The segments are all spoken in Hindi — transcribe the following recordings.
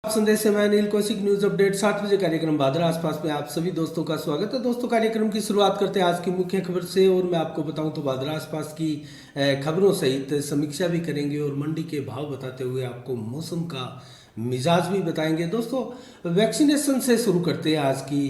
आप संदेश से मैं अनिल कौशिक। न्यूज अपडेट 7 बजे कार्यक्रम भादरा आसपास में आप सभी दोस्तों का स्वागत है। दोस्तों, कार्यक्रम की शुरुआत करते हैं आज की मुख्य खबर से और मैं आपको बताऊं तो भादरा आसपास की खबरों सहित समीक्षा भी करेंगे और मंडी के भाव बताते हुए आपको मौसम का मिजाज भी बताएंगे। दोस्तों, वैक्सीनेशन से शुरू करते हैं आज की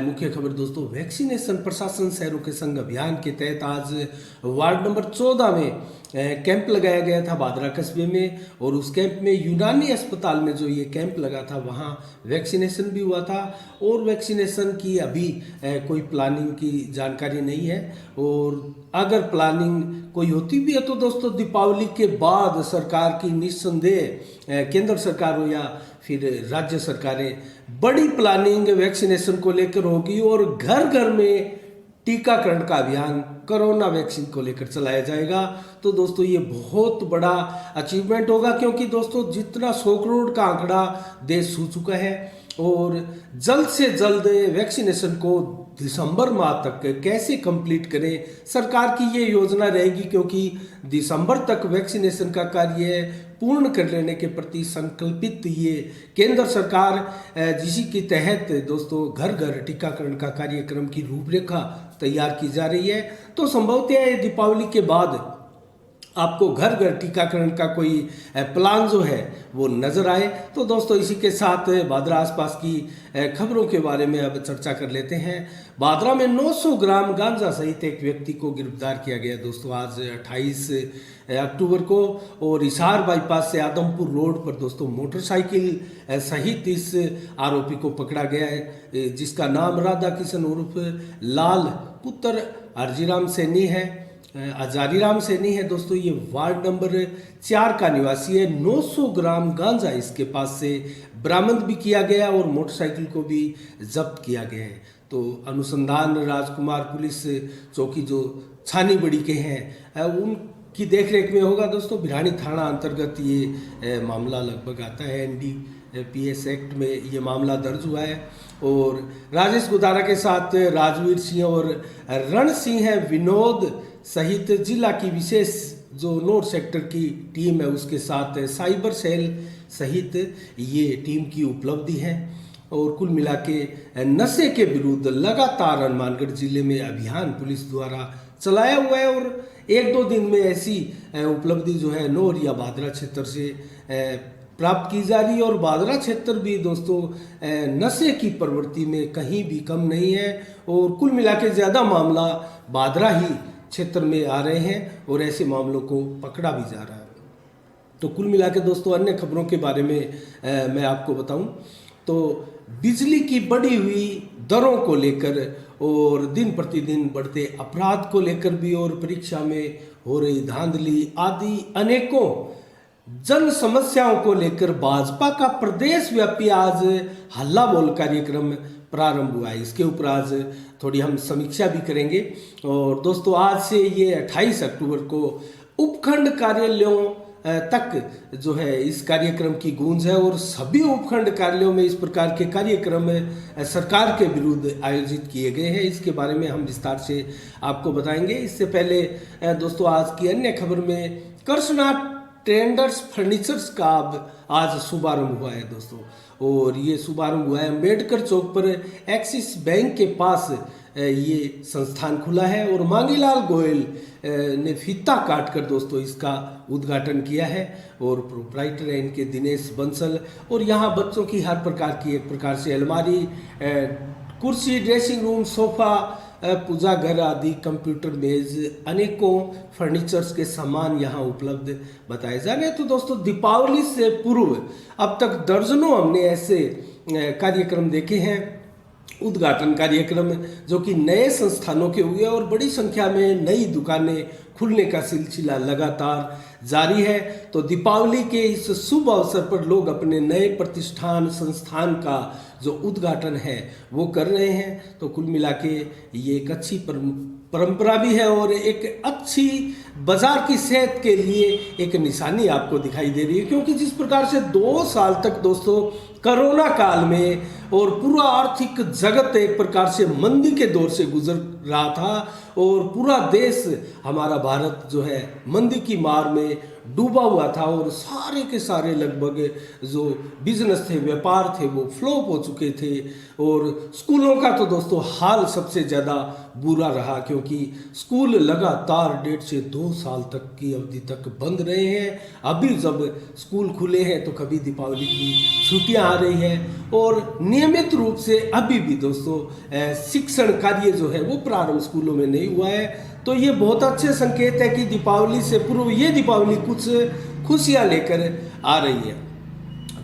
मुख्य खबर। दोस्तों, वैक्सीनेशन प्रशासन शहरों के संग अभियान के तहत आज वार्ड नंबर 14 में कैंप लगाया गया था भादरा कस्बे में, और उस कैंप में यूनानी अस्पताल में जो ये कैंप लगा था वहाँ वैक्सीनेशन भी हुआ था। और वैक्सीनेशन की अभी कोई प्लानिंग की जानकारी नहीं है, और अगर प्लानिंग कोई होती भी है तो दोस्तों दीपावली के बाद सरकार की निस्संदेह केंद्र सरकार हो या फिर राज्य सरकारें बड़ी प्लानिंग वैक्सीनेशन को लेकर होगी और घर घर में टीकाकरण का अभियान कोरोना वैक्सीन को लेकर चलाया जाएगा। तो दोस्तों ये बहुत बड़ा अचीवमेंट होगा, क्योंकि दोस्तों जितना 100 करोड़ का आंकड़ा देश छू चुका है और जल्द से जल्द वैक्सीनेशन को दिसंबर माह तक कैसे कंप्लीट करें, सरकार की ये योजना रहेगी, क्योंकि दिसंबर तक वैक्सीनेशन का कार्य पूर्ण कर लेने के प्रति संकल्पित ये केंद्र सरकार जिसी के तहत दोस्तों घर घर टीकाकरण का कार्यक्रम की रूपरेखा तैयार की जा रही है। तो संभवतः दीपावली के बाद आपको घर घर टीकाकरण का कोई प्लान जो है वो नजर आए। तो दोस्तों इसी के साथ भादरा आसपास की खबरों के बारे में अब चर्चा कर लेते हैं। भादरा में 900 ग्राम गांजा सहित एक व्यक्ति को गिरफ्तार किया गया दोस्तों आज 28 अक्टूबर को, और हिसार बाईपास से आदमपुर रोड पर दोस्तों मोटरसाइकिल सहित इस आरोपी को पकड़ा गया है, जिसका नाम राधा किशन उर्फ लाल पुत्र हजारीराम सैनी है। दोस्तों ये वार्ड नंबर 4 का निवासी है। 900 ग्राम गांजा इसके पास से बरामद भी किया गया और मोटरसाइकिल को भी जब्त किया गया है। तो अनुसंधान राजकुमार पुलिस चौकी जो छानी बड़ी के हैं उनकी देखरेख में होगा। दोस्तों भिरानी थाना अंतर्गत ये मामला लगभग आता है, NDPS एक्ट में ये मामला दर्ज हुआ है। और राजेश गुदारा के साथ राजवीर सिंह और रण सिंह विनोद सहित जिला की विशेष जो नोट सेक्टर की टीम है उसके साथ साइबर सेल सहित ये टीम की उपलब्धि है। और कुल मिला के नशे के विरुद्ध लगातार हनुमानगढ़ जिले में अभियान पुलिस द्वारा चलाया हुआ है, और 1-2 दिन में ऐसी उपलब्धि जो है नौर या भादरा क्षेत्र से प्राप्त की जा रही है। और भादरा क्षेत्र भी दोस्तों नशे की प्रवृत्ति में कहीं भी कम नहीं है, और कुल मिला के ज़्यादा मामला भादरा ही क्षेत्र में आ रहे हैं और ऐसे मामलों को पकड़ा भी जा रहा है। तो कुल मिला के दोस्तों अन्य खबरों के बारे में मैं आपको बताऊं तो बिजली की बढ़ी हुई दरों को लेकर और दिन प्रतिदिन बढ़ते अपराध को लेकर भी और परीक्षा में हो रही धांधली आदि अनेकों जन समस्याओं को लेकर भाजपा का प्रदेश व्यापी आज हल्ला बोल कार्यक्रम प्रारंभ हुआ है। इसके ऊपर आज थोड़ी हम समीक्षा भी करेंगे। और दोस्तों आज से ये 28 अक्टूबर को उपखंड कार्यालयों तक जो है इस कार्यक्रम की गूंज है, और सभी उपखंड कार्यालयों में इस प्रकार के कार्यक्रम सरकार के विरुद्ध आयोजित किए गए हैं। इसके बारे में हम विस्तार से आपको बताएंगे। इससे पहले दोस्तों आज की अन्य खबर में कृष्णा ट्रेंडर्स फर्नीचर्स का अब आज शुभारंभ हुआ है दोस्तों, और ये शुभारंभ हुआ है अम्बेडकर चौक पर एक्सिस बैंक के पास ये संस्थान खुला है। और मांगीलाल गोयल ने फीता काटकर दोस्तों इसका उद्घाटन किया है, और प्रोप्राइटर है इनके दिनेश बंसल। और यहाँ बच्चों की हर प्रकार की एक प्रकार से अलमारी, कुर्सी, ड्रेसिंग रूम, सोफा, पूजा घर आदि, कंप्यूटर मेज, अनेकों फर्नीचर्स के सामान यहाँ उपलब्ध बताए जा रहे हैं। तो दोस्तों दीपावली से पूर्व अब तक दर्जनों हमने ऐसे कार्यक्रम देखे हैं, उद्घाटन कार्यक्रम जो कि नए संस्थानों के हुए, और बड़ी संख्या में नई दुकानें खुलने का सिलसिला लगातार जारी है। तो दीपावली के इस शुभ अवसर पर लोग अपने नए प्रतिष्ठान संस्थान का जो उद्घाटन है वो कर रहे हैं। तो कुल मिला के ये एक अच्छी परंपरा भी है और एक अच्छी बाजार की सेहत के लिए एक निशानी आपको दिखाई दे रही है, क्योंकि जिस प्रकार से 2 साल तक दोस्तों कोरोना काल में और पूरा आर्थिक जगत एक प्रकार से मंदी के दौर से गुजर रहा था, और पूरा देश हमारा भारत जो है मंदी की मार में डूबा हुआ था और सारे के सारे लगभग जो बिजनेस थे, व्यापार थे, वो फ्लॉप हो चुके थे। और स्कूलों का तो दोस्तों हाल सबसे ज़्यादा बुरा रहा, क्योंकि स्कूल लगातार 1.5 से 2 साल तक की अवधि तक बंद रहे हैं। अभी जब स्कूल खुले हैं तो कभी दीपावली की छुट्टियां आ रही हैं और नियमित रूप से अभी भी दोस्तों शिक्षण कार्य जो है वो प्रारंभ स्कूलों में नहीं हुआ है। तो ये बहुत अच्छे संकेत है कि दीपावली से पूर्व ये दीपावली कुछ खुशियाँ लेकर आ रही है,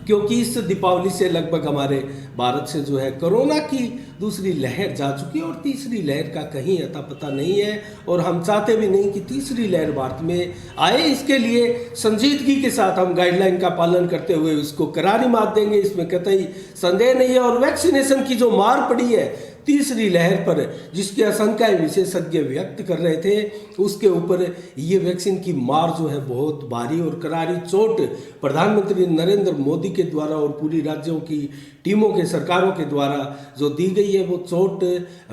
क्योंकि इस दीपावली से लगभग हमारे भारत से जो है कोरोना की दूसरी लहर जा चुकी है और तीसरी लहर का कहीं अता पता नहीं है। और हम चाहते भी नहीं कि तीसरी लहर भारत में आए। इसके लिए संजीदगी के साथ हम गाइडलाइन का पालन करते हुए उसको करारी मात देंगे, इसमें कतई संदेह नहीं है। और वैक्सीनेशन की जो मार पड़ी है तीसरी लहर पर, जिसकी आशंकाएं विशेषज्ञ व्यक्त कर रहे थे, उसके ऊपर ये वैक्सीन की मार जो है बहुत भारी और करारी चोट प्रधानमंत्री नरेंद्र मोदी के द्वारा और पूरी राज्यों की टीमों के सरकारों के द्वारा जो दी गई है, वो चोट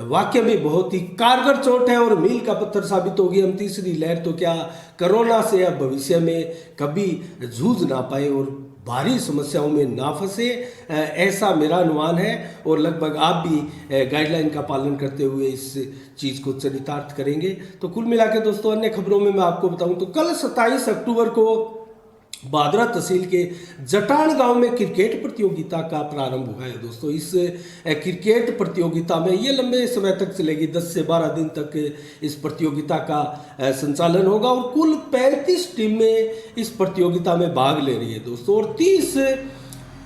वाकई में बहुत ही कारगर चोट है और मील का पत्थर साबित होगी। हम तीसरी लहर तो क्या कोरोना से अब भविष्य में कभी जूझ ना पाए और भारी समस्याओं में ना फंसे, ऐसा मेरा अनुमान है। और लगभग आप भी गाइडलाइन का पालन करते हुए इस चीज़ को चरितार्थ करेंगे। तो कुल मिला के दोस्तों अन्य खबरों में मैं आपको बताऊं तो कल 27 अक्टूबर को बादरा तहसील के जटान गांव में क्रिकेट प्रतियोगिता का प्रारंभ हुआ है दोस्तों। इस क्रिकेट प्रतियोगिता में ये लंबे समय तक चलेगी, 10 से 12 दिन तक इस प्रतियोगिता का संचालन होगा और कुल 35 टीमें इस प्रतियोगिता में भाग ले रही है दोस्तों। और 30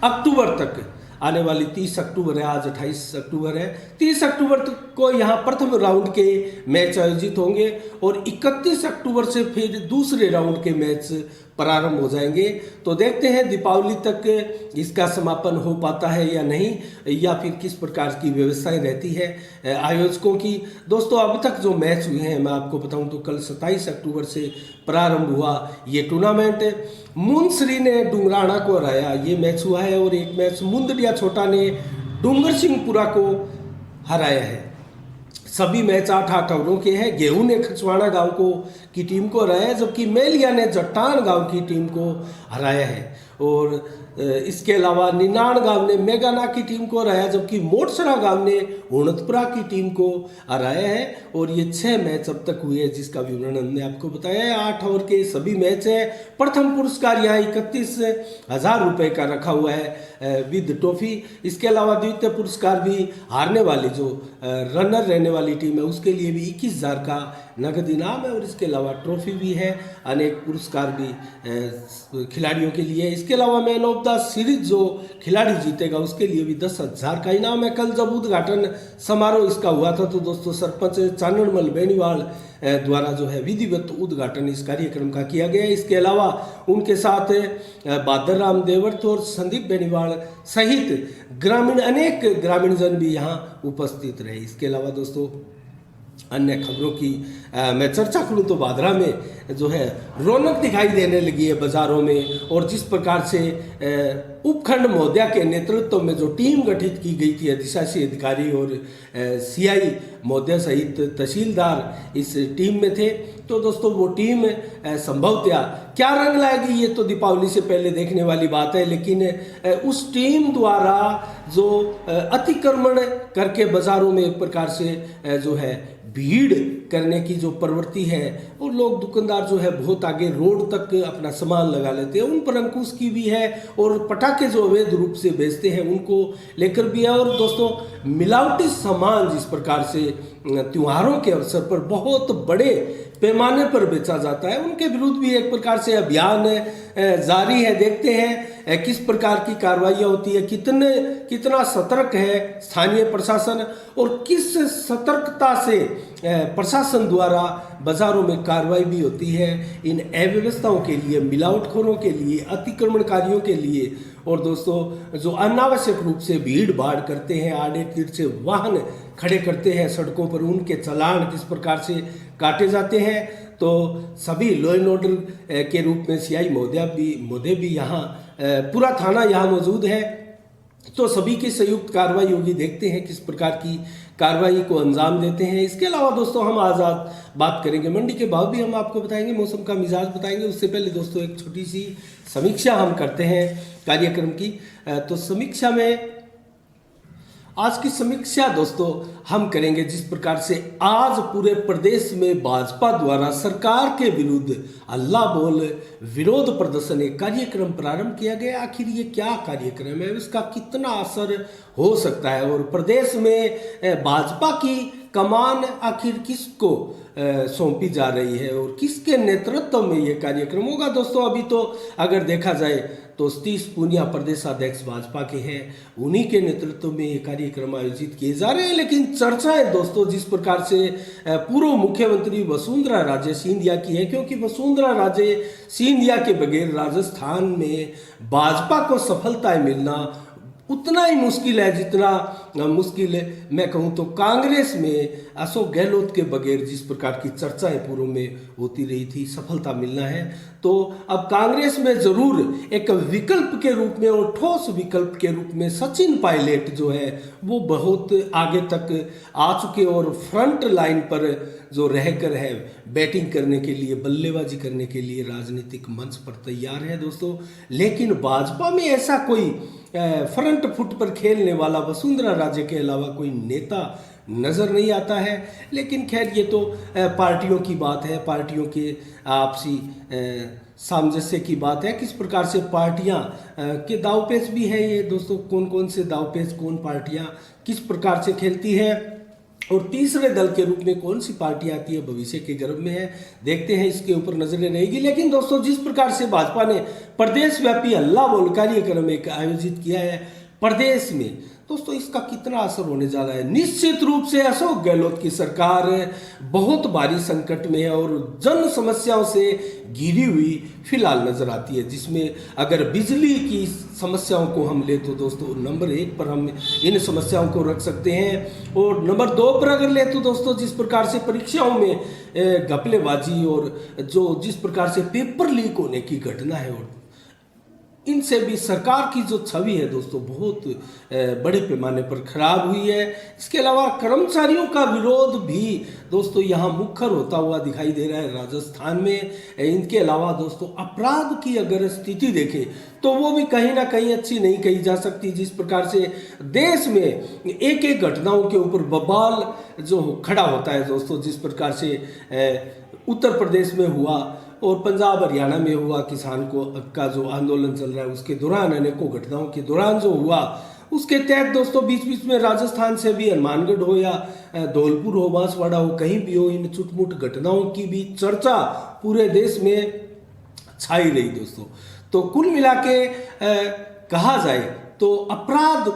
अक्टूबर तक, आने वाली 30 अक्टूबर है, आज 28 अक्टूबर है, 30 अक्टूबर तक को यहाँ प्रथम राउंड के मैच आयोजित होंगे और 31 अक्टूबर से फिर दूसरे राउंड के मैच प्रारंभ हो जाएंगे। तो देखते हैं दीपावली तक इसका समापन हो पाता है या नहीं, या फिर किस प्रकार की व्यवस्थाएं रहती है आयोजकों की। दोस्तों अब तक जो मैच हुए हैं मैं आपको बताऊं तो कल 27 अक्टूबर से प्रारंभ हुआ ये टूर्नामेंट। मुनसरी ने डुंगराना को हराया, ये मैच हुआ है। और एक मैच मुंदड़िया छोटा ने डूंगर सिंहपुरा को हराया है। सभी मैच 8-8 ओवरों के हैं। गेहूं ने खचवाड़ा गांव को की टीम को हराया है, जबकि मेलिया ने जटान गांव की टीम को हराया है। और इसके अलावा निनान गांव ने मेघाना की टीम को हराया, जबकि मोटसरा गांव ने हुणतपुरा की टीम को हराया है। और ये 6 मैच अब तक हुए हैं, जिसका विवरण हमने आपको बताया है। 8 ओवर के सभी मैच हैं। प्रथम पुरस्कार यहाँ 31,000 रुपये का रखा हुआ है विद ट्रॉफी। इसके अलावा द्वितीय पुरस्कार भी हारने वाली जो रनर रहने वाली टीम है उसके लिए भी 21,000 का नगद इनाम है। और इसके अलावा ट्रॉफी भी है, अनेक पुरस्कार भी खिलाड़ियों के लिए। इसके अलावा मैन ऑफ द सीरीज जो खिलाड़ी जीतेगा उसके लिए भी 10,000 का इनाम है। कल जब उद्घाटन समारोह इसका हुआ था तो दोस्तों सरपंच चाननमल बेनीवाल द्वारा जो है विधिवत उद्घाटन इस कार्यक्रम का किया गया। इसके अलावा उनके साथ बादर राम देवर्थ और संदीप बेनीवाल सहित अनेक ग्रामीण जन भी यहाँ उपस्थित रहे। इसके अलावा दोस्तों अन्य खबरों की मैं चर्चा करूं तो बादरा में जो है रौनक दिखाई देने लगी है बाजारों में। और जिस प्रकार से उपखंड महोदया के नेतृत्व में जो टीम गठित की गई थी, अधिशासी अधिकारी और सीआई महोदया सहित तहसीलदार इस टीम में थे, तो दोस्तों वो टीम संभवतया क्या रंग लाएगी ये तो दीपावली से पहले देखने वाली बात है। लेकिन उस टीम द्वारा जो अतिक्रमण करके बाजारों में एक प्रकार से जो है भीड़ करने की जो प्रवृत्ति है, और लोग दुकानदार जो है बहुत आगे रोड तक अपना सामान लगा लेते हैं, उन पर अंकुश की भी है। और पटाखे जो अवैध रूप से बेचते हैं उनको लेकर भी है। और दोस्तों मिलावटी सामान जिस प्रकार से त्योहारों के अवसर पर बहुत बड़े पैमाने पर बेचा जाता है, उनके विरुद्ध भी एक प्रकार से अभियान जारी है। देखते हैं किस प्रकार की कार्रवाइयाँ होती है, कितना सतर्क है स्थानीय प्रशासन और किस सतर्कता से प्रशासन द्वारा बाजारों में कार्रवाई भी होती है इन अव्यवस्थाओं के लिए, मिलावटखोरों के लिए, अतिक्रमणकारियों के लिए। और दोस्तों जो अनावश्यक रूप से भीड़ भाड़ करते हैं, आड़े तीर से वाहन खड़े करते हैं सड़कों पर, उनके चालान किस प्रकार से काटे जाते हैं। तो सभी लॉ एंड ऑर्डर के रूप में सीआई महोदय भी यहाँ पूरा थाना यहाँ मौजूद है, तो सभी की संयुक्त कार्रवाई होगी। देखते हैं किस प्रकार की कार्रवाई को अंजाम देते हैं। इसके अलावा दोस्तों हम आज़ाद बात करेंगे, मंडी के भाव भी हम आपको बताएंगे, मौसम का मिजाज बताएंगे। उससे पहले दोस्तों एक छोटी सी समीक्षा हम करते हैं कार्यक्रम की। तो समीक्षा में आज की समीक्षा दोस्तों हम करेंगे जिस प्रकार से आज पूरे प्रदेश में भाजपा द्वारा सरकार के विरुद्ध अल्लाह बोल विरोध प्रदर्शन एक कार्यक्रम प्रारंभ किया गया। आखिर ये क्या कार्यक्रम है, इसका कितना असर हो सकता है और प्रदेश में भाजपा की कमान आखिर किसको सौंपी जा रही है और किसके नेतृत्व में ये कार्यक्रम होगा। दोस्तों अभी तो अगर देखा जाए तो सतीश पूनिया प्रदेशाध्यक्ष भाजपा के हैं, उन्हीं के नेतृत्व में ये कार्यक्रम आयोजित किए जा रहे हैं। लेकिन चर्चाएं दोस्तों जिस प्रकार से पूर्व मुख्यमंत्री वसुंधरा राजे सिंधिया की है, क्योंकि वसुंधरा राजे सिंधिया के बगैर राजस्थान में भाजपा को सफलताएं मिलना उतना ही मुश्किल है जितना मुश्किल है मैं कहूँ तो कांग्रेस में अशोक गहलोत के बगैर जिस प्रकार की चर्चाएं पूर्व में होती रही थी सफलता मिलना है। तो अब कांग्रेस में जरूर एक विकल्प के रूप में और ठोस विकल्प के रूप में सचिन पायलट जो है वो बहुत आगे तक आ चुके और फ्रंट लाइन पर जो रहकर है बैटिंग करने के लिए, बल्लेबाजी करने के लिए राजनीतिक मंच पर तैयार है दोस्तों। लेकिन भाजपा में ऐसा कोई फ्रंट फुट पर खेलने वाला वसुंधरा राजे के अलावा कोई नेता नजर नहीं आता है। लेकिन खैर ये तो पार्टियों की बात है, पार्टियों के आपसी सामंजस्य की बात है, किस प्रकार से पार्टियां के दावपेच भी है ये दोस्तों, कौन कौन से दावपेच कौन पार्टियां किस प्रकार से खेलती है और तीसरे दल के रूप में कौन सी पार्टी आती है भविष्य के गर्भ में है, देखते हैं, इसके ऊपर नजरें रहेगी। लेकिन दोस्तों जिस प्रकार से भाजपा ने प्रदेश व्यापी अल्लाह बोल कार्यक्रम एक आयोजित किया है प्रदेश में, दोस्तों इसका कितना असर होने जा रहा है। निश्चित रूप से अशोक गहलोत की सरकार बहुत भारी संकट में है और जन समस्याओं से घिरी हुई फिलहाल नजर आती है, जिसमें अगर बिजली की समस्याओं को हम ले तो दोस्तों नंबर 1 पर हम इन समस्याओं को रख सकते हैं और नंबर 2 पर अगर ले तो दोस्तों जिस प्रकार से परीक्षाओं में घपलेबाजी और जो जिस प्रकार से पेपर लीक होने की घटना है और इनसे भी सरकार की जो छवि है दोस्तों बहुत बड़े पैमाने पर खराब हुई है। इसके अलावा कर्मचारियों का विरोध भी दोस्तों यहाँ मुखर होता हुआ दिखाई दे रहा है राजस्थान में। इनके अलावा दोस्तों अपराध की अगर स्थिति देखें तो वो भी कहीं ना कहीं अच्छी नहीं कही जा सकती। जिस प्रकार से देश में एक एक घटनाओं के ऊपर बवाल जो खड़ा होता है दोस्तों, जिस प्रकार से उत्तर प्रदेश में हुआ और पंजाब हरियाणा में हुआ, किसान को का जो आंदोलन चल रहा है उसके दौरान अनेकों घटनाओं के दौरान जो हुआ उसके तहत दोस्तों बीच बीच में राजस्थान से भी हनुमानगढ़ हो या धौलपुर हो, बांसवाड़ा हो, कहीं भी हो, इन छुटमुट घटनाओं की भी चर्चा पूरे देश में छाई रही दोस्तों। तो कुल मिला के कहा जाए तो अपराध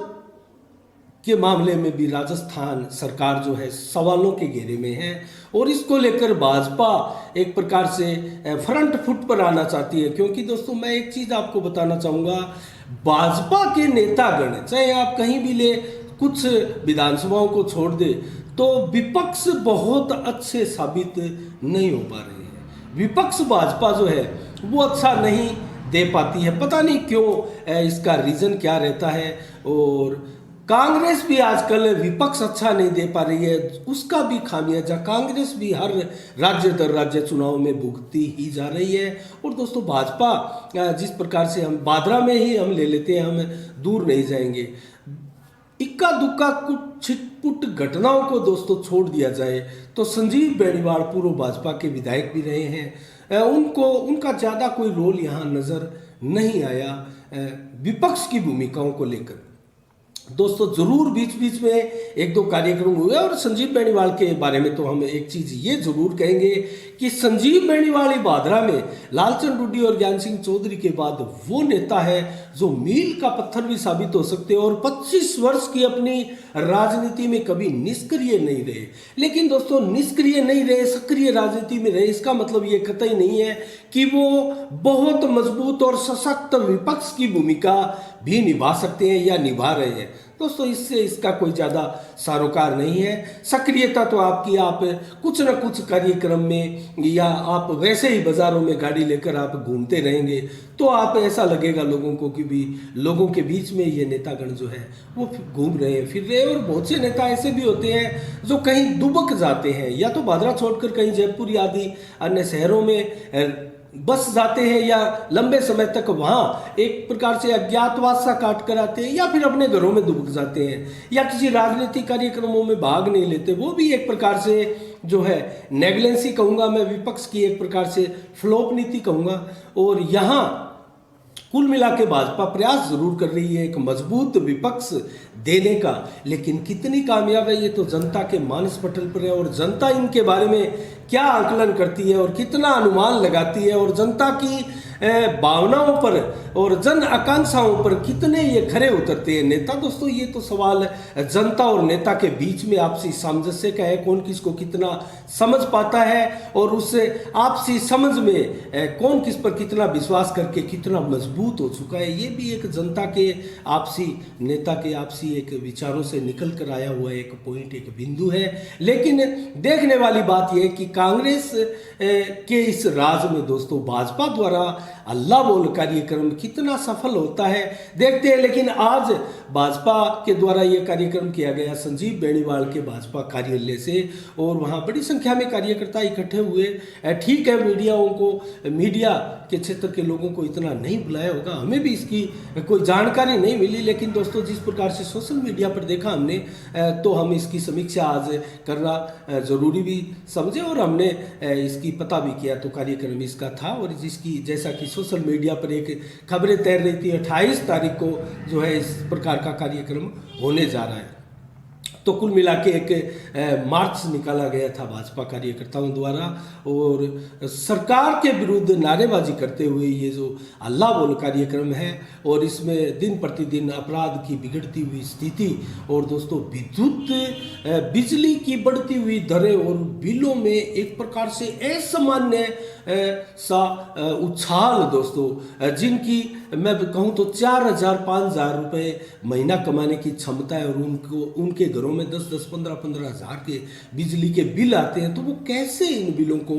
के मामले में भी राजस्थान सरकार जो है सवालों के घेरे में है और इसको लेकर भाजपा एक प्रकार से फ्रंट फुट पर आना चाहती है। क्योंकि दोस्तों मैं एक चीज आपको बताना चाहूंगा, भाजपा के नेतागण चाहे आप कहीं भी ले, कुछ विधानसभाओं को छोड़ दे तो विपक्ष बहुत अच्छे साबित नहीं हो पा रहे हैं। विपक्ष भाजपा जो है वो अच्छा नहीं दे पाती है, पता नहीं क्यों, इसका रीजन क्या रहता है। और कांग्रेस भी आजकल विपक्ष अच्छा नहीं दे पा रही है, उसका भी खामियाजा कांग्रेस भी हर राज्य दर राज्य चुनाव में भुगती ही जा रही है। और दोस्तों भाजपा जिस प्रकार से हम बादरा में ही हम ले लेते हैं, हम दूर नहीं जाएंगे, इक्का दुक्का कुछ छिटपुट घटनाओं को दोस्तों छोड़ दिया जाए तो संजीव बेनीवाल पूर्व भाजपा के विधायक भी रहे हैं, उनका ज़्यादा कोई रोल यहाँ नज़र नहीं आया विपक्ष की भूमिकाओं को लेकर। दोस्तों जरूर बीच बीच में एक दो कार्यक्रम हुए और संजीव बेनीवाल के बारे में तो हम एक चीज ये जरूर कहेंगे कि संजीव बेनीवाल बादरा में लालचंद रुड्डी और ज्ञान सिंह चौधरी के बाद वो नेता है जो मील का पत्थर भी साबित हो सकते हैं और 25 वर्ष की अपनी राजनीति में कभी निष्क्रिय नहीं रहे। लेकिन दोस्तों निष्क्रिय नहीं रहे, सक्रिय राजनीति में रहे, इसका मतलब ये कतई नहीं है कि वो बहुत मजबूत और सशक्त विपक्ष की भूमिका भी निभा सकते हैं या निभा रहे हैं। दोस्तों इससे इसका कोई ज़्यादा सरोकार नहीं है। सक्रियता तो आपकी, आप कुछ न कुछ कार्यक्रम में या आप वैसे ही बाज़ारों में गाड़ी लेकर आप घूमते रहेंगे तो आप ऐसा लगेगा लोगों को कि भी लोगों के बीच में ये नेतागण जो है वो घूम रहे हैं, फिर रहे हैं। और बहुत से नेता ऐसे भी होते हैं जो कहीं दुबक जाते हैं, या तो भादरा छोड़कर कहीं जयपुर आदि अन्य शहरों में बस जाते हैं, या लंबे समय तक वहाँ एक प्रकार से अज्ञातवास सा काट कर आते हैं, या फिर अपने घरों में दुबक जाते हैं, या किसी राजनीतिक कार्यक्रमों में भाग नहीं लेते। वो भी एक प्रकार से जो है नेगलेंसी कहूँगा मैं, विपक्ष की एक प्रकार से फ्लॉप नीति कहूँगा। और यहाँ कुल मिला के भाजपा प्रयास जरूर कर रही है एक मजबूत विपक्ष देने का, लेकिन कितनी कामयाब है ये तो जनता के मानस पटल पर है। और जनता इनके बारे में क्या आकलन करती है और कितना अनुमान लगाती है, और जनता की भावनाओं पर और जन आकांक्षाओं पर कितने ये खरे उतरते हैं नेता। दोस्तों ये तो सवाल जनता और नेता के बीच में आपसी सामंजस्य का है, कौन किसको कितना समझ पाता है, और उससे आपसी समझ में कौन किस पर कितना विश्वास करके कितना मजबूत हो चुका है। ये भी एक जनता के आपसी, नेता के आपसी एक विचारों से निकल कर आया हुआ एक पॉइंट, एक बिंदु है। लेकिन देखने वाली बात यह है कि कांग्रेस के इस राज में दोस्तों भाजपा द्वारा अल्लाह बोल कार्यक्रम कितना सफल होता है देखते हैं। लेकिन आज भाजपा के द्वारा यह कार्यक्रम किया गया संजीव बेनीवाल के भाजपा कार्यालय से, और वहाँ बड़ी संख्या में कार्यकर्ता इकट्ठे हुए। ठीक है, मीडिया के क्षेत्र के लोगों को इतना नहीं बुलाया होगा, हमें भी इसकी कोई जानकारी नहीं मिली, लेकिन दोस्तों जिस प्रकार से सोशल मीडिया पर देखा हमने तो हम इसकी समीक्षा आज करना जरूरी भी समझे, और हमने इसकी पता भी किया तो कार्यक्रम इसका था। और जिसकी जैसा कि सोशल मीडिया पर एक खबरें तैर रही थी 28 तारीख को जो है इस प्रकार का कार्यक्रम होने जा रहा है। तो कुल मिला के एक मार्च निकाला गया था भाजपा कार्यकर्ताओं द्वारा, और सरकार के विरुद्ध नारेबाजी करते हुए ये जो अल्लाह बोल कार्यक्रम है, और इसमें दिन प्रतिदिन अपराध की बिगड़ती हुई स्थिति, और दोस्तों बिजली की बढ़ती हुई दरें और बिलों में एक प्रकार से असामान्य सा उछाल दोस्तों, जिनकी मैं कहूँ तो 4,000-5,000 रुपये महीना कमाने की क्षमता है, और उनके घरों में 10-10, 15-15 हज़ार के बिजली के बिल आते हैं, तो वो कैसे इन बिलों को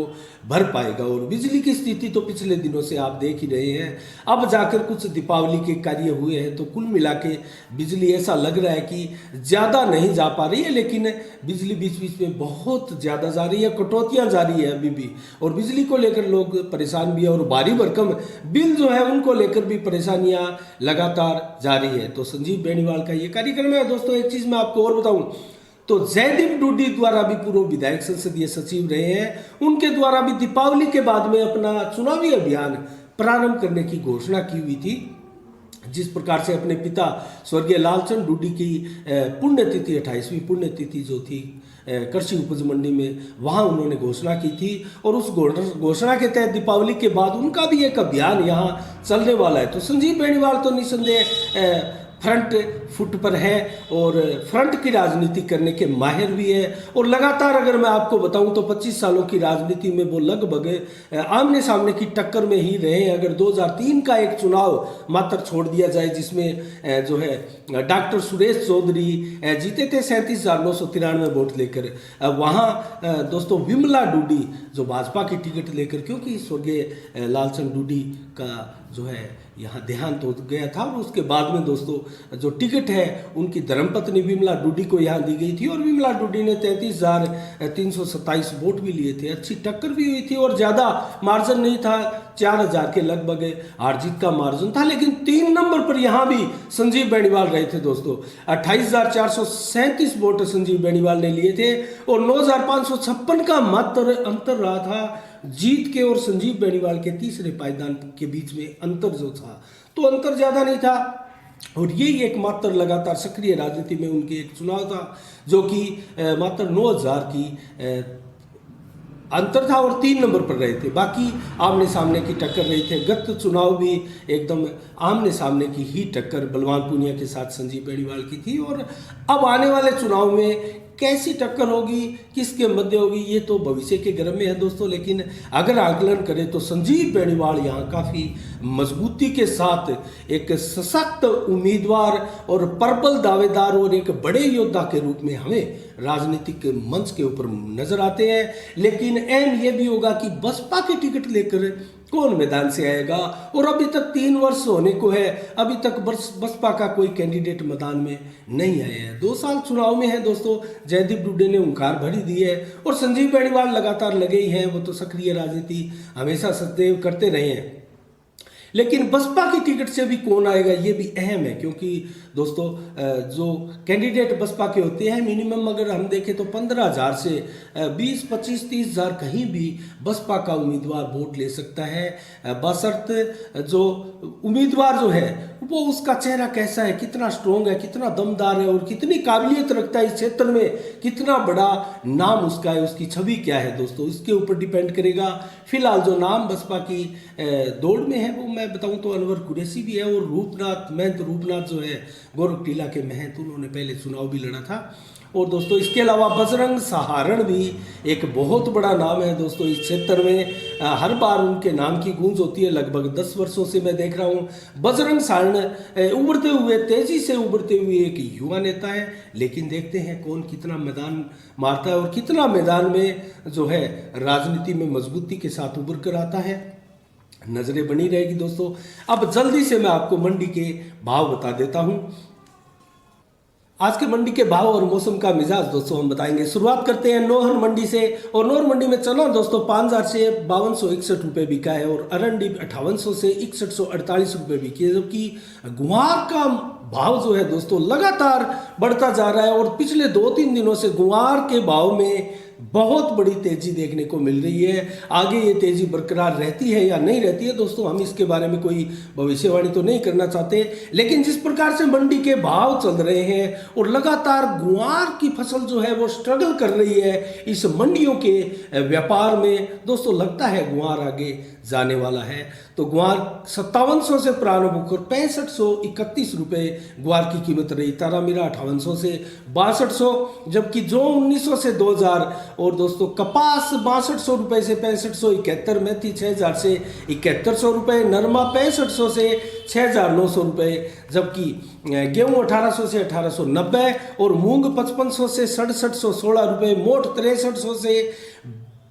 भर पाएगा। और बिजली की स्थिति तो पिछले दिनों से आप देख ही रहे हैं, अब जाकर कुछ दीपावली के कार्य हुए हैं, तो कुल मिला के बिजली ऐसा लग रहा है कि ज़्यादा नहीं जा पा रही है, लेकिन बिजली बीच बीच में बहुत ज़्यादा जा रही है, कटौतियाँ जारी है अभी भी, और बिजली को लेकर लोग परेशान भी है, और भारी भरकम बिल जो है उनको लेकर भी परेशानियां लगातार जारी है। तो संजीव बेनीवाल का ये कार्यक्रम है। दोस्तों एक चीज मैं आपको और बताऊं तो जयदीप डूडी द्वारा भी पूर्व विधायक संसदीय सचिव रहे हैं, उनके द्वारा भी दीपावली के बाद में अपना चुनावी अभियान प्रारंभ करने की घोषणा की हुई थी। जिस प्रकार से अपने पिता स्वर्गीय लालचंद डूडी की पुण्यतिथि 28वीं पुण्यतिथि जो थी कृषि उपज मंडी में, वहाँ उन्होंने घोषणा की थी, और उस घोषणा के तहत दीपावली के बाद उनका भी एक अभियान यहाँ चलने वाला है। तो संजीव बेनीवाल तो निसंदेह फ्रंट फुट पर है, और फ्रंट की राजनीति करने के माहिर भी है, और लगातार अगर मैं आपको बताऊं तो 25 सालों की राजनीति में वो लगभग आमने सामने की टक्कर में ही रहे हैं। अगर 2003 का एक चुनाव मात्र छोड़ दिया जाए जिसमें जो है डॉक्टर सुरेश चौधरी जीते थे 37,993 वोट लेकर, वहाँ दोस्तों विमला डूडी जो भाजपा की टिकट लेकर, क्योंकि स्वर्गीय लालचंद डूडी का जो है यहाँ देहांत हो गया था, और उसके बाद में दोस्तों जो टिकट है उनकी धर्मपत्नी विमला डूडी को यहाँ दी गई थी, और विमला डूडी ने 33,327 वोट भी लिए थे। अच्छी टक्कर भी हुई थी, और ज़्यादा मार्जिन नहीं था, 4,000 के लगभग हार जीत का मार्जिन था। लेकिन 3 नंबर पर यहाँ भी संजीव बेनीवाल रहे थे दोस्तों, 28,437 वोट संजीव बेनीवाल ने लिए थे, और 9,556 का मात्र अंतर रहा था जीत के और संजीव बेनीवाल के तीसरे पायदान के बीच में अंतर जो था, तो अंतर ज़्यादा नहीं था। और यही एकमात्र लगातार सक्रिय राजनीति में उनके एक चुनाव था जो कि मात्र 9,000 की अंतर था, और 3 नंबर पर रहे थे। बाकी आमने सामने की टक्कर रही थे। गत चुनाव भी एकदम आमने सामने की ही टक्कर बलवान पूनिया के साथ संजीव बेनीवाल की थी, और अब आने वाले चुनाव में कैसी टक्कर होगी, किसके मध्य होगी, ये तो भविष्य के गर्भ में है दोस्तों। लेकिन अगर आकलन करें तो संजीव बेनीवाल यहाँ काफ़ी मजबूती के साथ एक सशक्त उम्मीदवार और प्रबल दावेदार और एक बड़े योद्धा के रूप में हमें राजनीतिक मंच के ऊपर नजर आते हैं। लेकिन अहम ये भी होगा कि बसपा की टिकट लेकर कौन मैदान से आएगा। और अभी तक 3 वर्ष होने को है, अभी तक बसपा का कोई कैंडिडेट मैदान में नहीं आया है। 2 साल चुनाव में है दोस्तों, जयदीप डुड्डे ने हुंकार भरी दी है और संजीव बेनीवाल लगातार लगे ही हैं। वो तो सक्रिय राजनीति हमेशा सदैव करते रहे हैं। लेकिन बसपा की टिकट से भी कौन आएगा ये भी अहम है, क्योंकि दोस्तों जो कैंडिडेट बसपा के होते हैं मिनिमम अगर हम देखें तो 15,000 से 20, 25, 30,000 कहीं भी बसपा का उम्मीदवार वोट ले सकता है, बशर्ते जो उम्मीदवार जो है वो उसका चेहरा कैसा है, कितना स्ट्रोंग है, कितना दमदार है और कितनी काबिलियत रखता है इस क्षेत्र में, कितना बड़ा नाम उसका है, उसकी छवि क्या है दोस्तों, इसके ऊपर डिपेंड करेगा। फिलहाल जो नाम बसपा की दौड़ में है वो मैं बताऊं तो अनवर कुरैशी भी है और महंत रूपनाथ जो है गोरखटीला के महंत, उन्होंने पहले चुनाव भी लड़ा था। और दोस्तों इसके अलावा बजरंग सहारण भी एक बहुत बड़ा नाम है दोस्तों इस क्षेत्र में, हर बार उनके नाम की गूंज होती है। लगभग 10 वर्षों से मैं देख रहा हूँ बजरंग सहारण उभरते हुए, तेजी से उभरते हुए एक युवा नेता है। लेकिन देखते हैं कौन कितना मैदान मारता है और कितना मैदान में जो है राजनीति में मजबूती के साथ उभर कर आता है, नजरें बनी रहेगी दोस्तों। अब जल्दी से मैं आपको मंडी के भाव बता देता हूं। आज के मंडी के भाव और मौसम का मिजाज दोस्तों हम बताएंगे। शुरुआत करते हैं नौहर मंडी से। और नौहर मंडी में चना दोस्तों 5,000 से 5261 रुपये बिका है और अरंडी 5800 से 6148 रुपये बिकी है। जबकि गुआर का भाव जो है दोस्तों लगातार बढ़ता जा रहा है और पिछले 2-3 दिनों से गुआर के भाव में बहुत बड़ी तेजी देखने को मिल रही है। आगे ये तेजी बरकरार रहती है या नहीं रहती है दोस्तों, हम इसके बारे में कोई भविष्यवाणी तो नहीं करना चाहते। लेकिन जिस प्रकार से मंडी के भाव चल रहे हैं और लगातार गुआर की फसल जो है वो स्ट्रगल कर रही है इस मंडियों के व्यापार में दोस्तों, लगता है गुआर आगे जाने वाला है। तो गुआर 5700 से प्रारंभ होकर 6531 रुपये गुआर की कीमत रही। तारामीरा 5800 से 6200, जबकि जो 1900 से 2000। और दोस्तों कपास 6200 रुपये से 6571, मेथी 6000 से 7100 रुपये, नरमा 6500 से 6900 रुपये, जबकि गेहूं 1800 से 1890 और मूंग 5500 से 6716 रुपये, मोठ 6300 से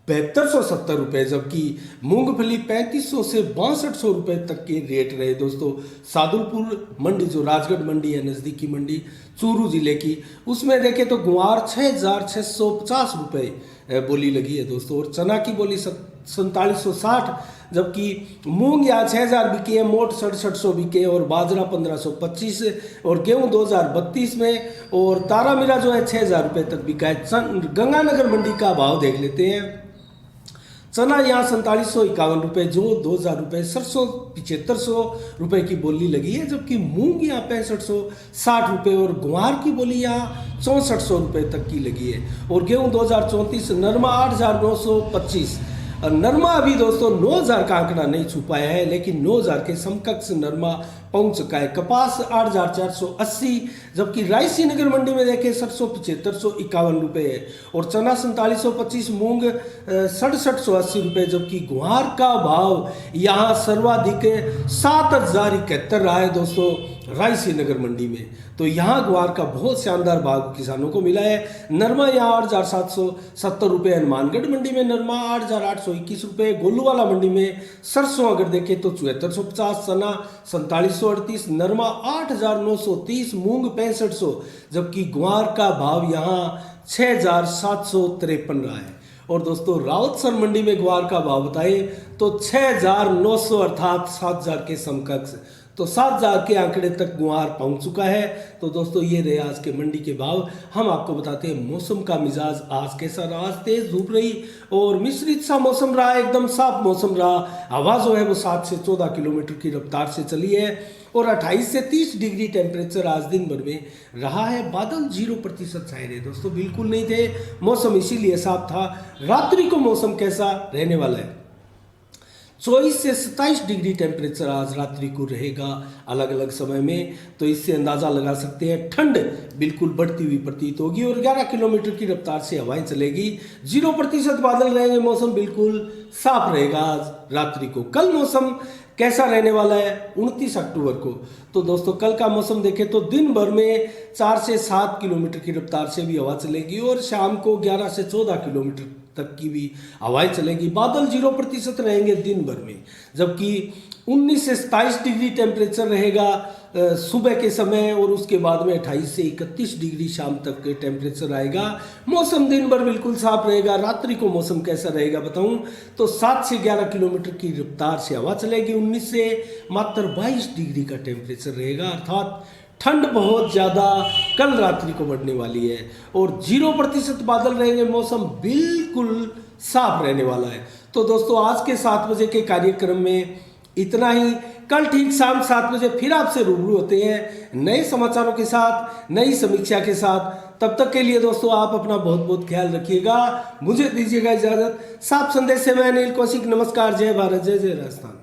7270 रुपये, जबकि मूंगफली 3500 से 6200 रुपये तक के रेट रहे दोस्तों। सादुलपुर मंडी जो राजगढ़ मंडी है, नज़दीकी मंडी चूरू जिले की, उसमें देखें तो गुआर 6650 रुपये बोली लगी है दोस्तों और चना की बोली 4760, जबकि मूंग यहाँ 6000 बिके हैं, मोट 6700 बिके और बाजरा 1525 और गेहूं 2032 में और तारामीरा जो है 6000 रुपये तक बिका है। गंगानगर मंडी का भाव देख लेते हैं। चना यहाँ 4751 रुपये जो 2000 रुपये, सरसों 7500 रुपये की बोली लगी है, जबकि मूंग यहाँ 6560 रुपये और गुआर की बोली यहाँ 6400 रुपये तक की लगी है और गेहूं 2034, नरमा 8925। नरमा अभी दोस्तों 9000 का आंकड़ा नहीं छू पाया है, लेकिन 9000 के समकक्ष नरमा पहुंच चुका है। कपास 8480, जबकि रायसी नगर मंडी में देखें 7551 रुपये है और चना 4725, मूंग 6780 रुपये, जबकि गुआर का भाव यहाँ सर्वाधिक 7071 रहा है दोस्तों रायसी नगर मंडी में। तो यहाँ गुआर का बहुत शानदार भाव किसानों को मिला है। नरमा यहाँ 8770 रुपये, हनुमानगढ़ मंडी में नरमा 8821 रुपये, गोलूवाला मंडी में सरसों अगर देखें तो 7450, चना 4738, नरमा 8930, मूंग 6500, जबकि गुआर का भाव यहाँ 6753 रहा है। और दोस्तों राउतसर मंडी में गुआर का भाव बताएं तो 6900 अर्थात 7000 के समकक्ष, तो 7000 के आंकड़े तक गुआर पहुंच चुका है। तो दोस्तों ये रहे आज के मंडी के भाव। हम आपको बताते हैं मौसम का मिजाज आज कैसा रहा। आज तेज धूप रही और मिश्रित सा मौसम रहा, एकदम साफ मौसम रहा। हवा जो है वो 7 से 14 किलोमीटर की रफ्तार से चली है और 28 से 30 डिग्री टेम्परेचर आज दिन भर में रहा है। बादल 0% छाए रहे दोस्तों, बिल्कुल नहीं थे, मौसम इसीलिए साफ था। रात्रि को मौसम कैसा रहने वाला है 24 से 27 डिग्री टेम्परेचर आज रात्रि को रहेगा अलग अलग समय में। तो इससे अंदाज़ा लगा सकते हैं ठंड बिल्कुल बढ़ती हुई प्रतीत होगी और 11 किलोमीटर की रफ्तार से हवाएं चलेगी। 0% बादल रहेंगे, मौसम बिल्कुल साफ रहेगा आज रात्रि को। कल मौसम कैसा रहने वाला है 29 अक्टूबर को, तो दोस्तों कल का मौसम देखें तो दिन भर में 4 से 7 किलोमीटर की रफ्तार से भी हवा चलेगी और शाम को 11 से 14 किलोमीटर तक की भी हवाएं चलेगी। बादल 0% रहेंगे दिन भर में, जबकि 19 से 27 डिग्री टेम्परेचर रहेगा सुबह के समय और उसके बाद में 28 से 31 डिग्री शाम तक के टेम्परेचर आएगा। मौसम दिन भर बिल्कुल साफ रहेगा। रात्रि को मौसम कैसा रहेगा बताऊं तो 7 से 11 किलोमीटर की रफ्तार से हवा चलेगी। 19 से मात्र 22 डिग्री का टेम्परेचर रहेगा, अर्थात ठंड बहुत ज़्यादा कल रात्रि को बढ़ने वाली है और 0% बादल रहेंगे, मौसम बिल्कुल साफ रहने वाला है। तो दोस्तों आज के 7 बजे के कार्यक्रम में इतना ही। कल ठीक शाम 7 बजे फिर आपसे रूबरू होते हैं नए समाचारों के साथ, नई समीक्षा के साथ। तब तक के लिए दोस्तों आप अपना बहुत बहुत ख्याल रखिएगा। मुझे दीजिएगा इजाज़त। साफ संदेश से मैं अनिल कौशिक, नमस्कार। जय भारत, जय जय राजस्थान।